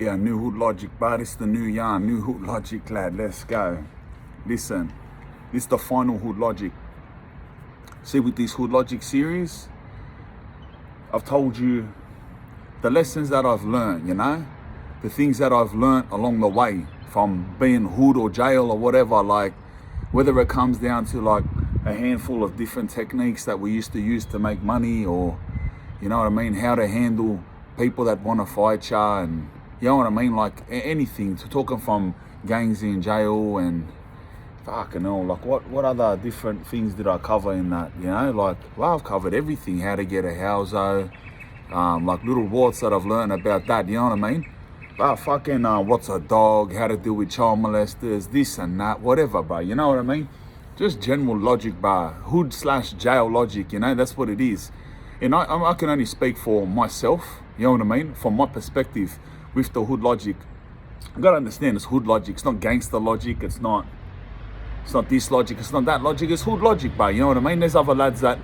Yeah, new hood logic, bro. This is the new yarn. New hood logic, lad. Let's go. Listen, this is the final hood logic. See, with this hood logic series, I've told you the lessons that I've learned, you know? The things that I've learned along the way from being hood or jail or whatever, like whether it comes down to like a handful of different techniques that we used to use to make money, or, you know what I mean, how to handle people that want to fight you, and you know what I mean, like anything, to talking from gangs in jail and fucking hell, like what other different things did I cover in that, you know, like, well, I've covered everything, how to get a houso, like little words that I've learned about that, you know what I mean, but fucking what's a dog, how to deal with child molesters, this and that, whatever, bro, you know what I mean, just general logic, bro, hood/jail logic, you know, that's what it is. And I can only speak for myself, you know what I mean, from my perspective with the hood logic. You gotta understand, it's hood logic, it's not gangster logic, it's not this logic, it's not that logic, it's hood logic, bro, you know what I mean? There's other lads that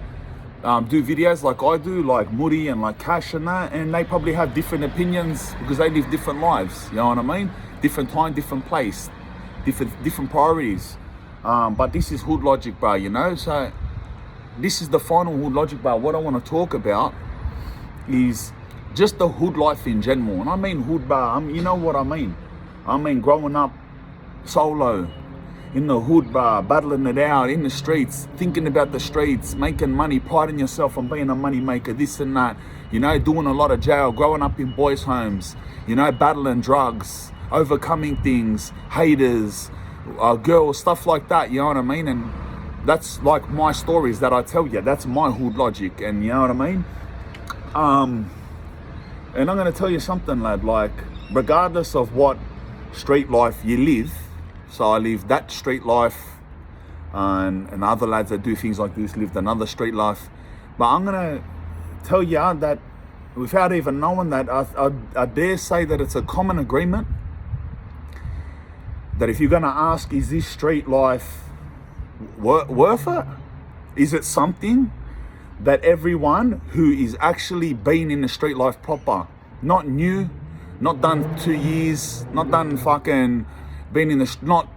do videos like I do, like Moody and like Cash and that, and they probably have different opinions because they live different lives, you know what I mean? Different time, different place, different priorities. But this is hood logic, bro, you know? So this is the final hood logic, bro. What I want to talk about is just the hood life in general. And I mean hood, bro, you know what I mean? I mean growing up solo, in the hood, bar, battling it out in the streets, thinking about the streets, making money, priding yourself on being a money maker, this and that, you know, doing a lot of jail, growing up in boys' homes, you know, battling drugs, overcoming things, haters, girls, stuff like that, you know what I mean? And that's like my stories that I tell you. That's my hood logic, and you know what I mean? And I'm going to tell you something, lad, like, regardless of what street life you live, so I lived that street life, and other lads that do things like this lived another street life. But I'm gonna tell you that without even knowing that, I dare say that it's a common agreement that if you're gonna ask, is this street life worth it? Is it something that everyone who is actually been in the street life proper, not new, not done 2 years, not done fucking been in the, not,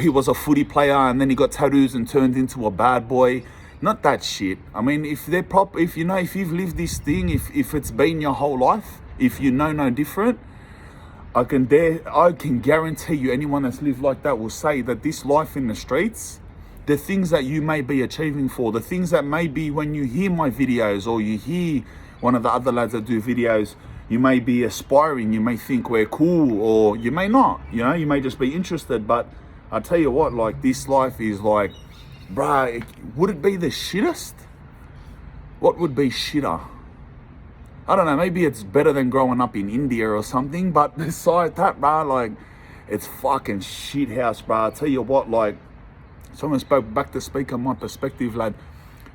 he was a footy player and then he got tattoos and turned into a bad boy, not that shit. I mean, if they're if you know, if you've lived this thing, if it's been your whole life, if you know no different, I can guarantee you, anyone that's lived like that will say that this life in the streets, the things that you may be achieving for, the things that maybe when you hear my videos or you hear one of the other lads that do videos, you may be aspiring, you may think we're cool, or you may not, you know, you may just be interested. But I tell you what, like, this life is like, bruh, would it be the shittest? What would be shitter? I don't know, maybe it's better than growing up in India or something, but besides that, bruh, like, it's fucking shit house, bruh. I tell you what, like, someone spoke back to speak on my perspective, lad.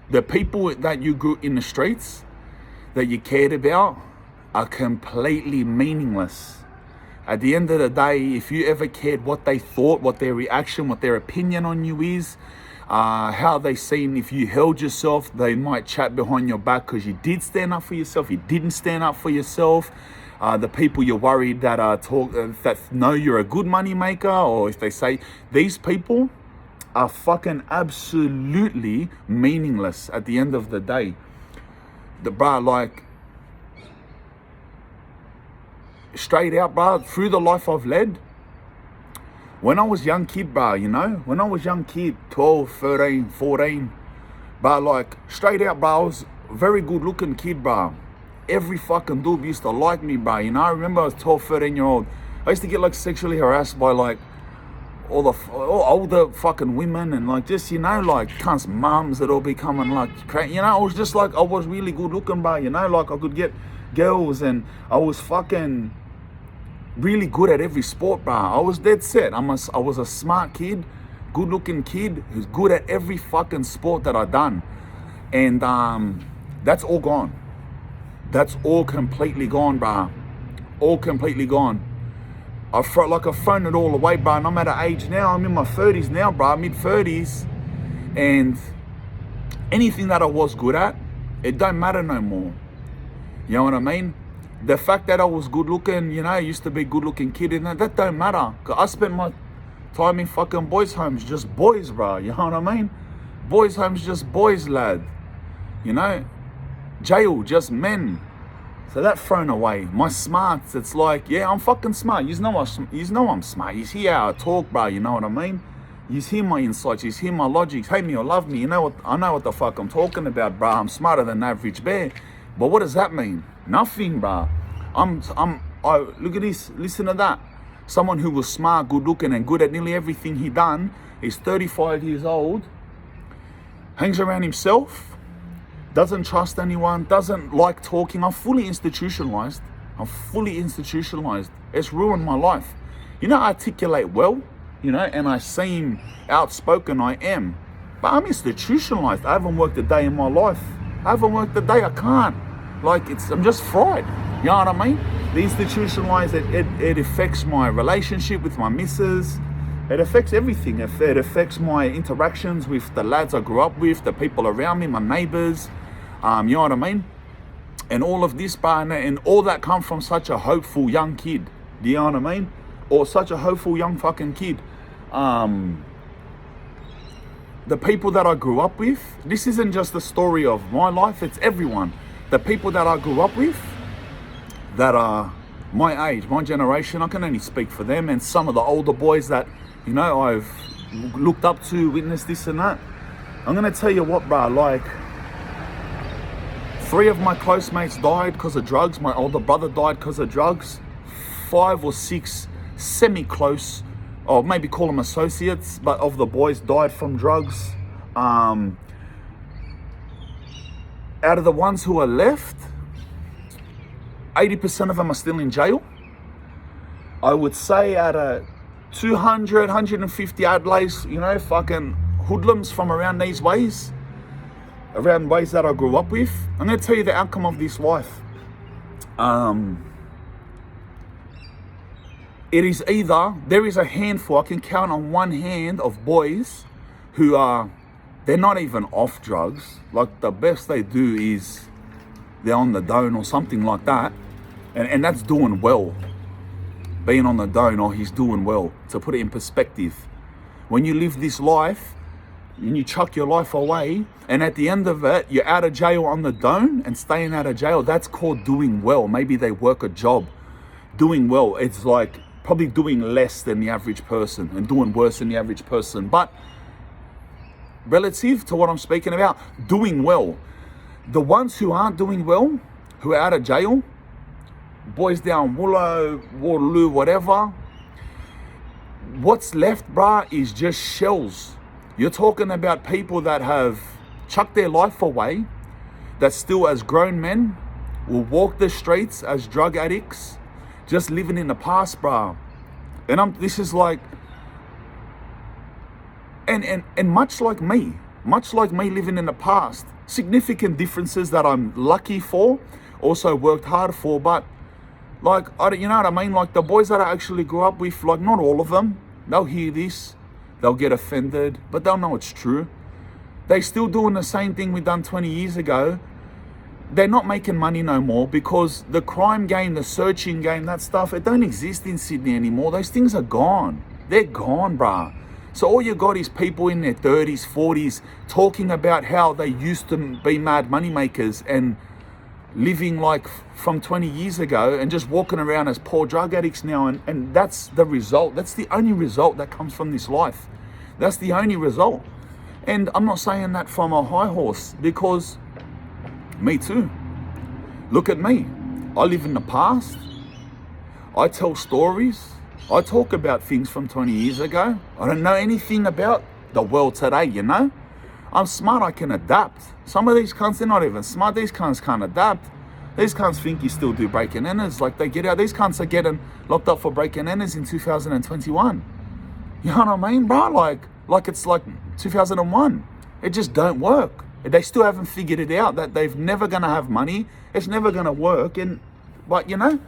The people that you grew in the streets, that you cared about, are completely meaningless. At the end of the day, if you ever cared what they thought, what their reaction, what their opinion on you is, how they seen if you held yourself, they might chat behind your back because you did stand up for yourself, you didn't stand up for yourself. The people you're worried that that know you're a good money maker, or if they say, these people are fucking absolutely meaningless at the end of the day. Bruh, like, straight out, bro, through the life I've led, when I was young kid, bro, you know, when I was young kid, 12, 13, 14, bro, like, straight out, bro, I was a very good looking kid, bro. Every fucking dude used to like me, bro, you know. I remember I was 12, 13-year-old. I used to get, like, sexually harassed by, like, all older fucking women, and, like, just, you know, like, cunts mums that all be coming, like, you know. I was just, like, I was really good looking, bro, you know, like, I could get girls, and I was fucking really good at every sport, bro. I was dead set. I was a smart kid, good looking kid who's good at every fucking sport that I done. And that's all gone. That's all completely gone, bro. All completely gone. I felt like I've thrown it all away, bro. And I'm at an age now, I'm in my 30s now, bro, mid-30s. And anything that I was good at, it don't matter no more. You know what I mean? The fact that I was good looking, you know, I used to be a good looking kid, and that don't matter. Cause I spent my time in fucking boys' homes, just boys, bro. You know what I mean? Boys' homes, just boys, lad. You know, jail, just men. So that thrown away. My smarts, it's like, yeah, I'm fucking smart. You know I'm smart. You hear how I talk, bro. You know what I mean? You hear my insights. You hear my logics. Hate me or love me. You know what? I know what the fuck I'm talking about, bro. I'm smarter than average bear. But what does that mean? Nothing, bro. Look at this. Listen to that. Someone who was smart, good looking, and good at nearly everything he done is 35 years old, hangs around himself, doesn't trust anyone, doesn't like talking. I'm fully institutionalized. It's ruined my life. You know, I articulate well, you know, and I seem outspoken, I am. But I'm institutionalized. I haven't worked a day in my life. I can't. Like, I'm just fried. You know what I mean? The institutionalized, it affects my relationship with my missus. It affects everything. It affects my interactions with the lads I grew up with, the people around me, my neighbors. You know what I mean? And all of this, and all that come from such a hopeful young kid. Do you know what I mean? Or such a hopeful young fucking kid. The people that I grew up with, this isn't just the story of my life, it's everyone. The people that I grew up with, that are my age, my generation, I can only speak for them, and some of the older boys that, you know, I've looked up to, witnessed this and that. I'm gonna tell you what, bro, like, 3 of my close mates died because of drugs. My older brother died because of drugs. 5 or 6 semi-close, or maybe call them associates, but of the boys died from drugs. Out of the ones who are left, 80% of them are still in jail. I would say out of 200, 150 outlays, you know, fucking hoodlums from around these ways, around ways that I grew up with. I'm going to tell you the outcome of this life. It is either, there is a handful, I can count on one hand of boys who are, they're not even off drugs. Like, the best they do is they're on the dome or something like that. And that's doing well. Being on the dome, or he's doing well. To put it in perspective, when you live this life and you chuck your life away, and at the end of it, you're out of jail on the dome and staying out of jail, that's called doing well. Maybe they work a job. Doing well, it's like probably doing less than the average person and doing worse than the average person. But relative to what I'm speaking about, doing well. The ones who aren't doing well, who are out of jail, boys down Willow, Waterloo, whatever, what's left, bruh, is just shells. You're talking about people that have chucked their life away, that still as grown men will walk the streets as drug addicts, just living in the past, bruh. And this is like, and much like me living in the past, significant differences that I'm lucky for, also worked hard for, but like, you know what I mean? Like, the boys that I actually grew up with, like, not all of them, they'll hear this, they'll get offended, but they'll know it's true. They still doing the same thing we done 20 years ago. They're not making money no more because the crime game, the searching game, that stuff, it don't exist in Sydney anymore. Those things are gone. They're gone, bruh. So all you got is people in their 30s, 40s talking about how they used to be mad money makers and living like from 20 years ago and just walking around as poor drug addicts now. And that's the result. That's the only result that comes from this life. That's the only result. And I'm not saying that from a high horse, because me too. Look at me. I live in the past. I tell stories. I talk about things from 20 years ago. I don't know anything about the world today, you know? I'm smart, I can adapt. Some of these cunts, they're not even smart. These cunts can't adapt. These cunts think you still do break and enters. Like, they get out. These cunts are getting locked up for break and enters in 2021. You know what I mean, bro? Like it's like 2001. It just don't work. They still haven't figured it out, that they've never gonna have money. It's never gonna work. But you know,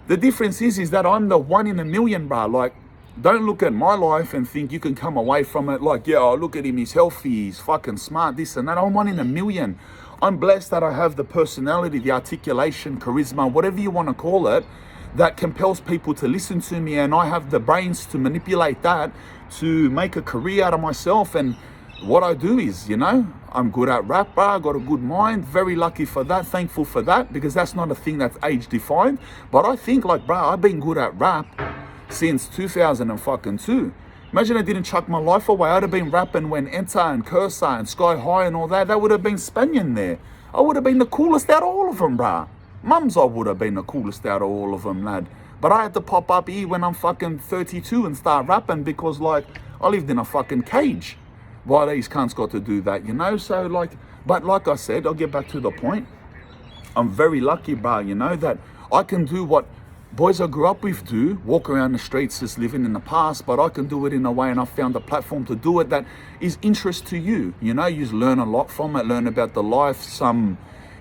the difference is that I'm the 1 in a million, bro. Like, don't look at my life and think you can come away from it like, yeah, oh, look at him, he's healthy, he's fucking smart, this and that. I'm 1 in a million. I'm blessed that I have the personality, the articulation, charisma, whatever you want to call it, that compels people to listen to me, and I have the brains to manipulate that to make a career out of myself. And what I do is, you know, I'm good at rap, bro. I got a good mind, very lucky for that, thankful for that, because that's not a thing that's age defined. But I think, like, bro, I've been good at rap since 2002. Imagine I didn't chuck my life away. I'd have been rapping when Enter and Cursor and Sky High and all that. That would have been Spanian there. I would have been the coolest out of all of them, bruh. Mums, I would have been the coolest out of all of them, lad. But I had to pop up here when I'm fucking 32 and start rapping because, like, I lived in a fucking cage. Why these cunts got to do that, you know? So, like, but like I said, I'll get back to the point. I'm very lucky, bruh, you know, that I can do what boys I grew up with do, walk around the streets just living in the past, but I can do it in a way, and I've found a platform to do it that is interest to you. You know, you learn a lot from it, learn about the life. Some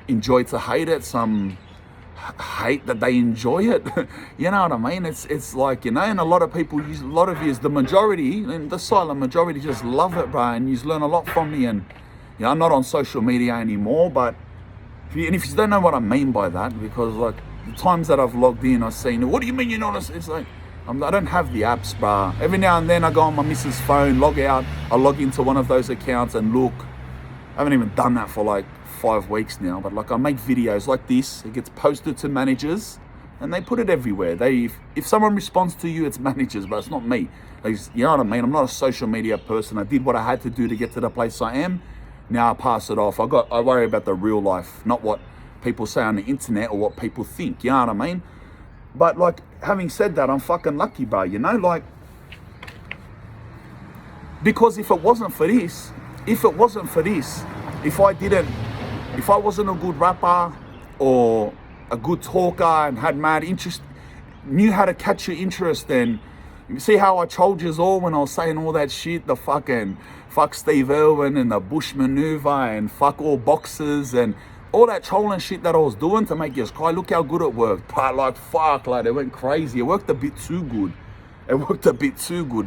enjoy to hate it, some hate that they enjoy it. You know what I mean? It's like, you know, and a lot of people, a lot of you, the majority, and the silent majority just love it, bro, and you learn a lot from me. And, you know, I'm not on social media anymore, but, if you don't know what I mean by that, because, like, the times that I've logged in, I've seen, what do you mean you're not? It's like, I don't have the apps, bruh. Every now and then I go on my missus' phone, log out, I log into one of those accounts and look. I haven't even done that for like 5 weeks now, but like I make videos like this, it gets posted to managers and they put it everywhere. If someone responds to you, it's managers, but it's not me. You know what I mean? I'm not a social media person. I did what I had to do to get to the place I am. Now I pass it off. I worry about the real life, not what people say on the internet or what people think, you know what I mean? But, like, having said that, I'm fucking lucky, bro, you know, like, because if it wasn't for this, if I wasn't a good rapper or a good talker and had mad interest, knew how to catch your interest, and you see how I told you all when I was saying all that shit, the fucking fuck Steve Irwin and the Bush maneuver and fuck all boxers and all that trolling shit that I was doing to make you cry. Look how good it worked. But like, fuck, like, it went crazy. It worked a bit too good.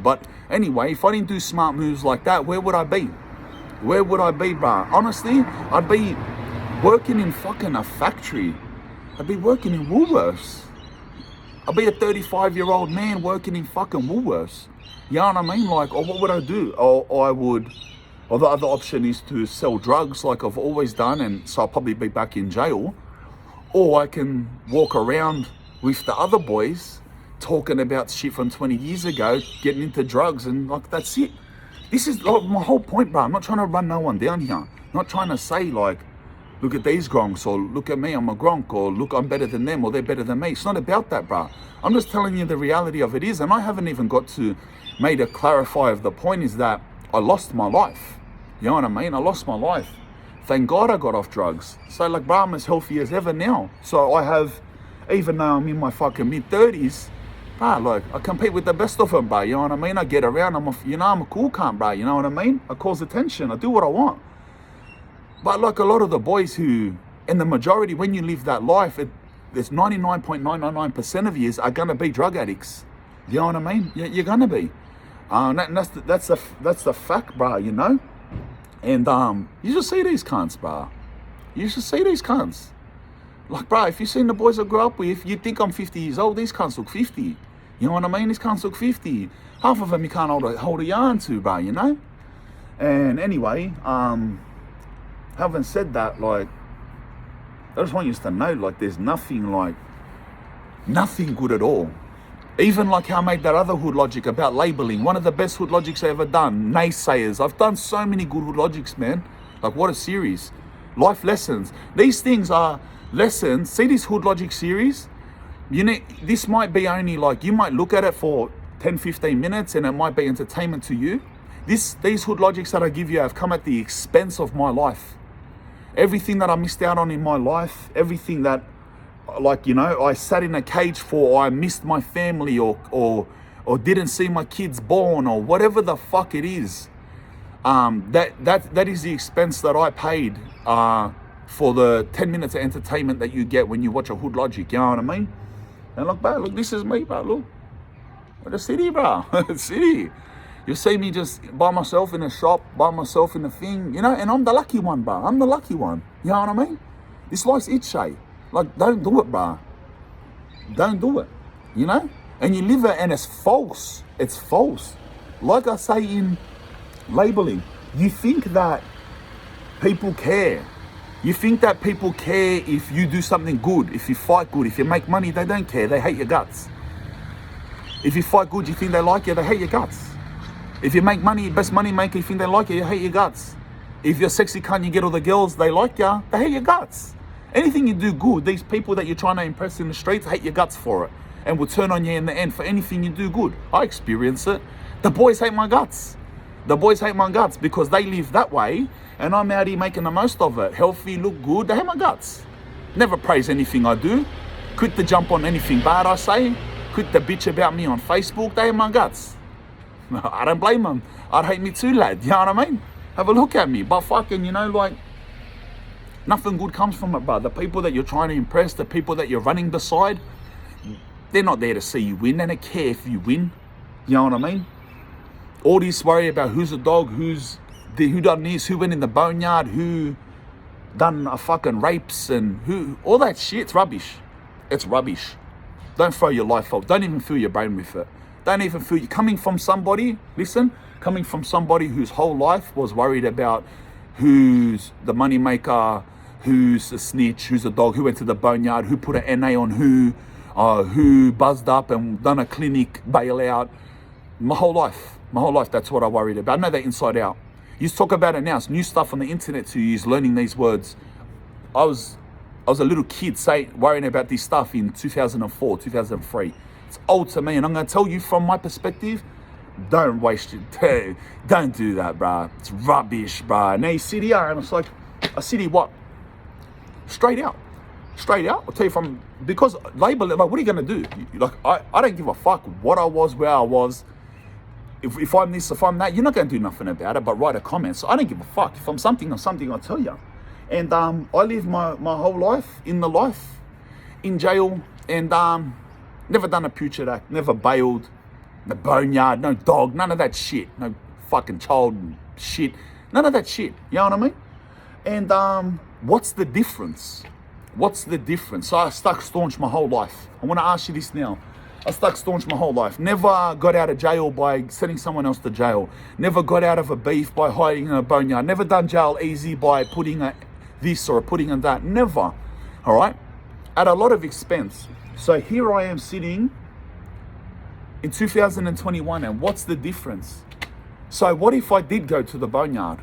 But anyway, if I didn't do smart moves like that, where would I be? Where would I be, bro? Honestly, I'd be working in fucking a factory. I'd be working in Woolworths. I'd be a 35-year-old man working in fucking Woolworths. You know what I mean? Like, or what would I do? Or the other option is to sell drugs like I've always done, and so I'll probably be back in jail. Or I can walk around with the other boys talking about shit from 20 years ago, getting into drugs, and like, that's it. This is like my whole point, bro. I'm not trying to run no one down here. I'm not trying to say, like, look at these gronks, or look at me, I'm a gronk, or look, I'm better than them, or they're better than me. It's not about that, bro. I'm just telling you the reality of it is, and I haven't even got to made a clarify of the point is that I lost my life. You know what I mean? I lost my life. Thank God I got off drugs. So, like, bro, I'm as healthy as ever now. So I have, even though I'm in my fucking mid-30s, bro, like, I compete with the best of them, bro. You know what I mean? I get around, I'm a cool cunt, bro. You know what I mean? I cause attention. I do what I want. But like a lot of the boys who, and the majority, when you live that life, there's 99.999% of you are going to be drug addicts. You know what I mean? You're going to be. That's the fact, bro, you know? And you should see these cunts, bro. You should see these cunts. Like, bro, if you've seen the boys I grew up with, you'd think I'm 50 years old. These cunts look 50. You know what I mean? These cunts look 50. Half of them you can't hold a yarn to, bro, you know? And anyway, having said that, like, I just want you to know, like, there's nothing good at all. Even like how I made that other hood logic about labeling, one of the best hood logics I ever done, naysayers. I've done so many good hood logics, man. Like, what a series. Life lessons. These things are lessons. See this hood logic series? You know, this might be only like, you might look at it for 10, 15 minutes and it might be entertainment to you. These hood logics that I give you have come at the expense of my life. Everything that I missed out on in my life, everything that, like, you know, I sat in a cage for, or I missed my family, or didn't see my kids born, or whatever the fuck it is. That is the expense that I paid for the 10 minutes of entertainment that you get when you watch a hood logic. You know what I mean? And look, bro, look, this is me, bro. Look, the city, bro, the city. You see me just by myself in a shop, by myself in a thing, you know, and I'm the lucky one, bro. I'm the lucky one. You know what I mean? This life's itchy. Like, don't do it, bro. Don't do it, you know? And you live it and it's false. It's false. Like I say in labeling, you think that people care. You think that people care if you do something good, if you fight good, if you make money. They don't care. They hate your guts. If you fight good, you think they like you. They hate your guts. If you make money, best money maker, you think they like you hate your guts. If you're sexy cunt, you get all the girls, they like you, they hate your guts. Anything you do good, these people that you're trying to impress in the streets hate your guts for it and will turn on you in the end for anything you do good. I experience it. The boys hate my guts. The boys hate my guts because they live that way and I'm out here making the most of it. Healthy, look good, they hate my guts. Never praise anything I do. Quick to jump on anything bad I say. Quick to bitch about me on Facebook, they hate my guts. I don't blame them. I'd hate me too, lad. You know what I mean? Have a look at me. But fucking, you know, like, nothing good comes from it, bro. The people that you're trying to impress, the people that you're running beside, they're not there to see you win. They don't care if you win. You know what I mean? All this worry about who's a dog, who done this, who went in the boneyard, who done a fucking rapes and who, all that shit's rubbish. It's rubbish. Don't throw your life off. Don't even fill your brain with it. Don't even feel you coming from somebody, listen, coming from somebody whose whole life was worried about who's the money maker, who's a snitch, who's a dog, who went to the boneyard, who put an NA on who buzzed up and done a clinic bailout. My whole life, that's what I worried about. I know that inside out. You talk about it now, it's new stuff on the internet to use, learning these words. I was a little kid worrying about this stuff in 2004, 2003. It's old to me, and I'm going to tell you from my perspective, don't waste your, don't do that, bruh. It's rubbish, bruh. Now you sit here, and it's like, I sit here what? Straight out. I'll tell you because label it, like, what are you going to do? Like, I don't give a fuck what I was, where I was. If I'm this, if I'm that, you're not going to do nothing about it, but write a comment. So I don't give a fuck. If I'm something, I'll tell you. And I lived my whole life, in jail, and never done a putrid act, never bailed, the boneyard, no dog, none of that shit, no fucking child shit, none of that shit, you know what I mean? And what's the difference? So I stuck staunch my whole life. I want to ask you this now. I stuck staunch my whole life. Never got out of jail by sending someone else to jail. Never got out of a beef by hiding in a boneyard. Never done jail easy by putting this or putting in that. Never, all right? At a lot of expense. So here I am sitting in 2021, and what's the difference? So what if I did go to the boneyard?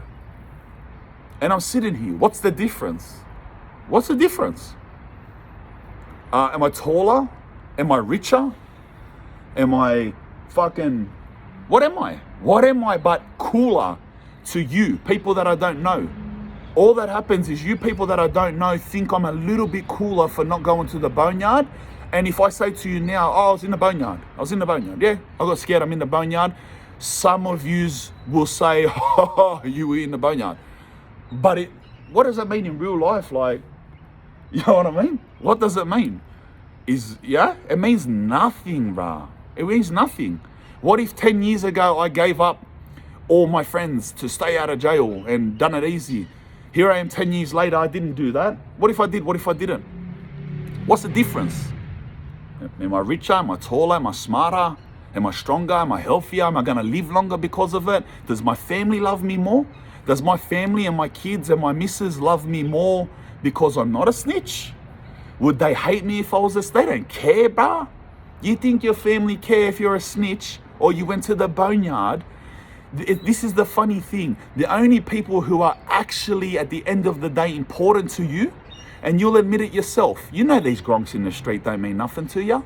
And I'm sitting here, what's the difference? What's the difference? Am I taller? Am I richer? Am I fucking, what am I? What am I but cooler to you, people that I don't know? All that happens is you people that I don't know think I'm a little bit cooler for not going to the boneyard. And if I say to you now, oh, I was in the boneyard. Yeah, I got scared, I'm in the boneyard. Some of yous will say, oh, you were in the boneyard. But what does that mean in real life? Like, you know what I mean? What does it mean? It means nothing, bruh. It means nothing. What if 10 years ago I gave up all my friends to stay out of jail and done it easy? Here I am 10 years later, I didn't do that. What if I did? What if I didn't? What's the difference? Am I richer? Am I taller? Am I smarter? Am I stronger? Am I healthier? Am I going to live longer because of it? Does my family love me more? Does my family and my kids and my missus love me more because I'm not a snitch? Would they hate me if I was a snitch? They don't care, bruh. You think your family care if you're a snitch or you went to the boneyard? This is the funny thing. The only people who are actually at the end of the day important to you, and you'll admit it yourself, you know these gronks in the street don't mean nothing to you.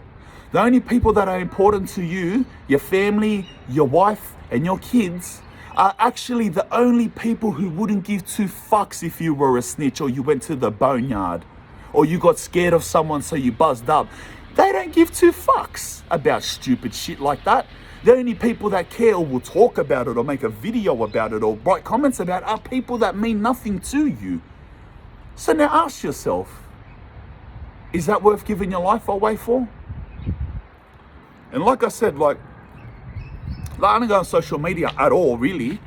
The only people that are important to you, your family, your wife, and your kids, are actually the only people who wouldn't give two fucks if you were a snitch or you went to the boneyard or you got scared of someone so you buzzed up. They don't give two fucks about stupid shit like that. The only people that care or will talk about it or make a video about it or write comments about it are people that mean nothing to you. So now ask yourself, is that worth giving your life away for? And like I said, like, Like, I don't go on social media at all, really.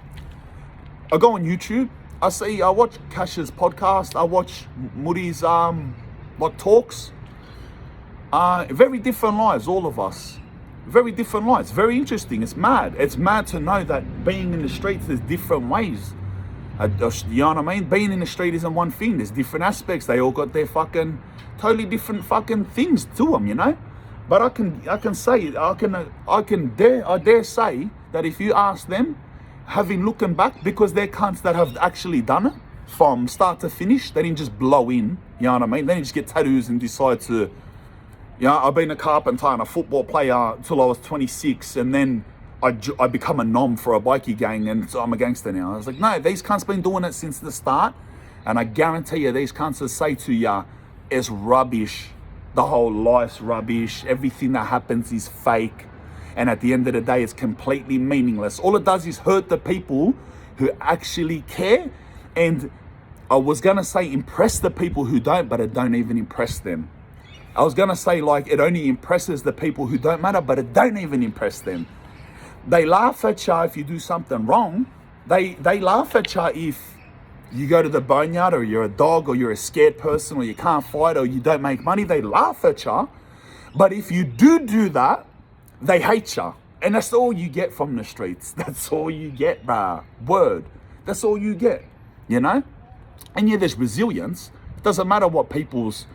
I go on YouTube. I watch Cash's podcast. I watch Moody's talks. Very different lives, all of us. Very different lives. Very interesting. It's mad. It's mad to know that being in the streets, there's different ways. You know what I mean? Being in the street isn't one thing. There's different aspects. They all got their fucking totally different fucking things to them, you know. But I dare say that if you ask them, looking back, because they're cunts that have actually done it from start to finish, they didn't just blow in. You know what I mean? They didn't just get tattoos and decide to. You know, I've been a carpenter and a football player till I was 26, and then I become a nom for a bikie gang, and so I'm a gangster now. I was like, no, these cunts been doing it since the start, and I guarantee you, these cunts will say to ya, it's rubbish. The whole life's rubbish. Everything that happens is fake, and at the end of the day, it's completely meaningless. All it does is hurt the people who actually care, and I was gonna say impress the people who don't, but it don't even impress them. I was gonna say like it only impresses the people who don't matter, but it don't even impress them. They laugh at you if you do something wrong. They laugh at you if you go to the boneyard, or you're a dog, or you're a scared person, or you can't fight, or you don't make money. They laugh at you. But if you do that, they hate you. And that's all you get from the streets. That's all you get, bruh. Word. That's all you get, you know? And yeah, there's resilience. It doesn't matter what people's...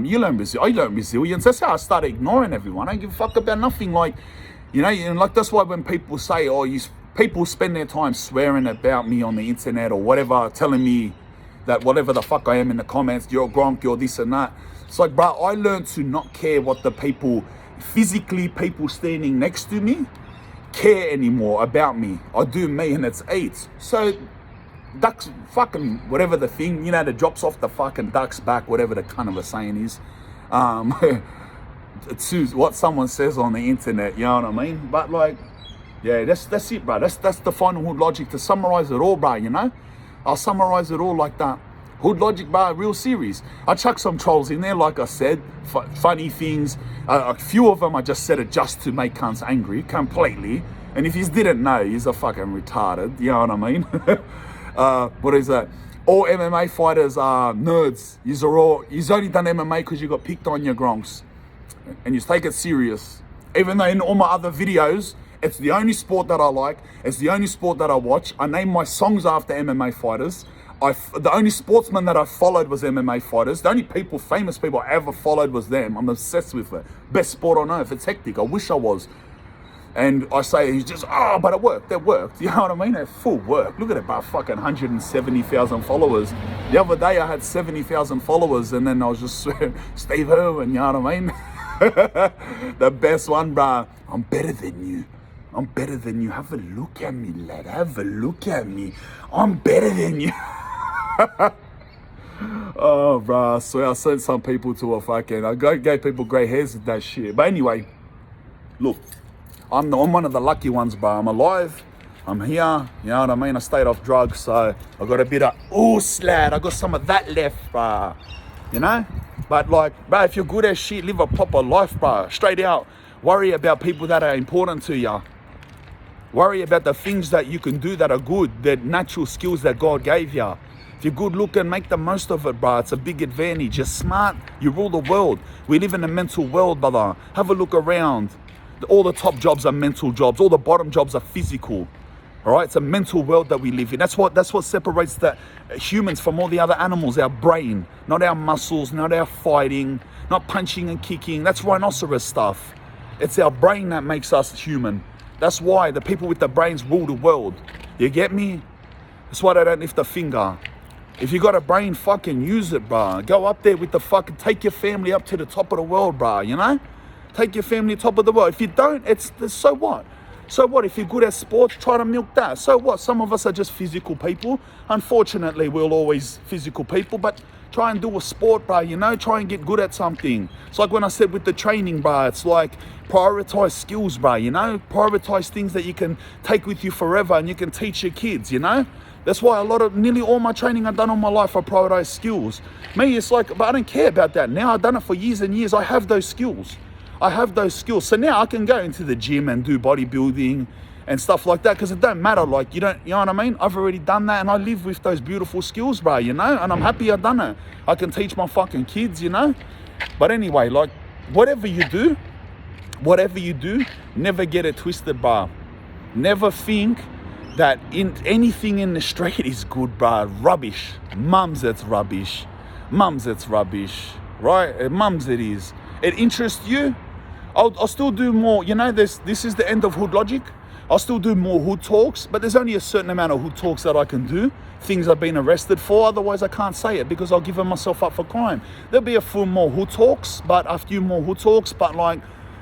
you learn resilience. That's how I started ignoring everyone. I don't give a fuck about nothing. Like, you know, and like that's why when people say, people spend their time swearing about me on the internet or whatever, telling me that whatever the fuck I am in the comments, you're a gronk, you're this and that. It's like, bro, I learned to not care what the people standing next to me care anymore about me. I do me, and it's eight. So ducks fucking whatever the thing, you know, that drops off the fucking duck's back, whatever the kind of a saying is. It's what someone says on the internet, you know what I mean? But like, yeah, that's it, bro. That's the final hood logic. To summarize it all, bro, you know? I'll summarize it all like that. Hood logic, bro, real series. I chuck some trolls in there, like I said, funny things. A few of them I just said it just to make cunts angry, completely. And if you didn't know, he's a fucking retarded, you know what I mean? What is that? All MMA fighters are nerds. He's only done MMA because you got picked on your gronks. And you take it serious. Even though in all my other videos, it's the only sport that I like. It's the only sport that I watch. I name my songs after MMA fighters. The only sportsman that I followed was MMA fighters. The only famous people I ever followed was them. I'm obsessed with it. Best sport on earth. It's hectic. I wish I was. And I say, he's just, but it worked. It worked. You know what I mean? It full work. Look at it, about fucking 170,000 followers. The other day I had 70,000 followers, and then I was just Steve Irwin, you know what I mean? The best one, bruh. I'm better than you. I'm better than you. Have a look at me, lad. Have a look at me. I'm better than you. Oh, bruh. I swear I sent some people to a fucking... I gave people grey hairs with that shit. But anyway, look. I'm one of the lucky ones, bro. I'm alive. I'm here. You know what I mean? I stayed off drugs, so I got a bit of slad. I got some of that left, bro. You know? But like, bro, if you're good as shit, live a proper life, bro. Straight out. Worry about people that are important to you. Worry about the things that you can do that are good, the natural skills that God gave you. If you're good looking, make the most of it, bro. It's a big advantage. You're smart. You rule the world. We live in a mental world, brother. Have a look around. All the top jobs are mental jobs. All the bottom jobs are physical. All right, it's a mental world that we live in. That's what separates the humans from all the other animals. Our brain, not our muscles, not our fighting, not punching and kicking. That's rhinoceros stuff. It's our brain that makes us human. That's why the people with the brains rule the world. You get me? That's why they don't lift a finger. If you got a brain, fucking use it, bro. Go up there with the fucking, take your family up to the top of the world, bro. You know? Take your family top of the world. If you don't, so what? So what? If you're good at sports, try to milk that. So what? Some of us are just physical people. Unfortunately, we're always physical people, but try and do a sport, bro, you know? Try and get good at something. It's like when I said with the training, bro, it's like prioritize skills, bro, you know? Prioritize things that you can take with you forever and you can teach your kids, you know? That's why nearly all my training I've done all my life, I prioritize skills. Me, it's like, but I don't care about that. Now I've done it for years and years. I have those skills. I have those skills. So now I can go into the gym and do bodybuilding and stuff like that, because it don't matter. Like, you know what I mean? I've already done that, and I live with those beautiful skills, bro, you know, and I'm happy I've done it. I can teach my fucking kids, you know. But anyway, like, whatever you do, never get it twisted, bro. Never think that anything in the street is good, bro. Rubbish. Mums, it's rubbish. Mums, it's rubbish, right? Mums, it is. It interests you. I'll still do more, you know. This is the end of Hood Logic. I'll still do more hood talks, but there's only a certain amount of hood talks that I can do. Things I've been arrested for, otherwise I can't say it because I'll give myself up for crime. There'll be a few more hood talks, but like,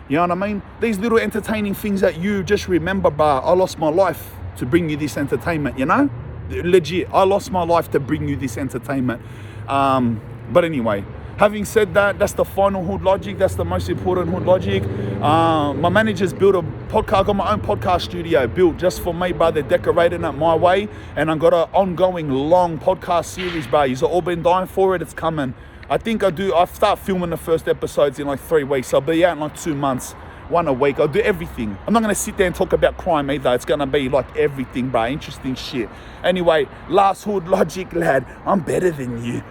you know what I mean? These little entertaining things that you just remember, I lost my life to bring you this entertainment, you know? Legit, I lost my life to bring you this entertainment. But anyway, having said that, that's the final Hood Logic. That's the most important Hood Logic. My manager's built a podcast. I got my own podcast studio built just for me, bro. They're decorating it my way. And I've got an ongoing long podcast series, bro. You've all been dying for it. It's coming. I start filming the first episodes in like 3 weeks. I'll be out in like 2 months, 1 a week. I'll do everything. I'm not going to sit there and talk about crime either. It's going to be like everything, bro. Interesting shit. Anyway, last Hood Logic, lad. I'm better than you.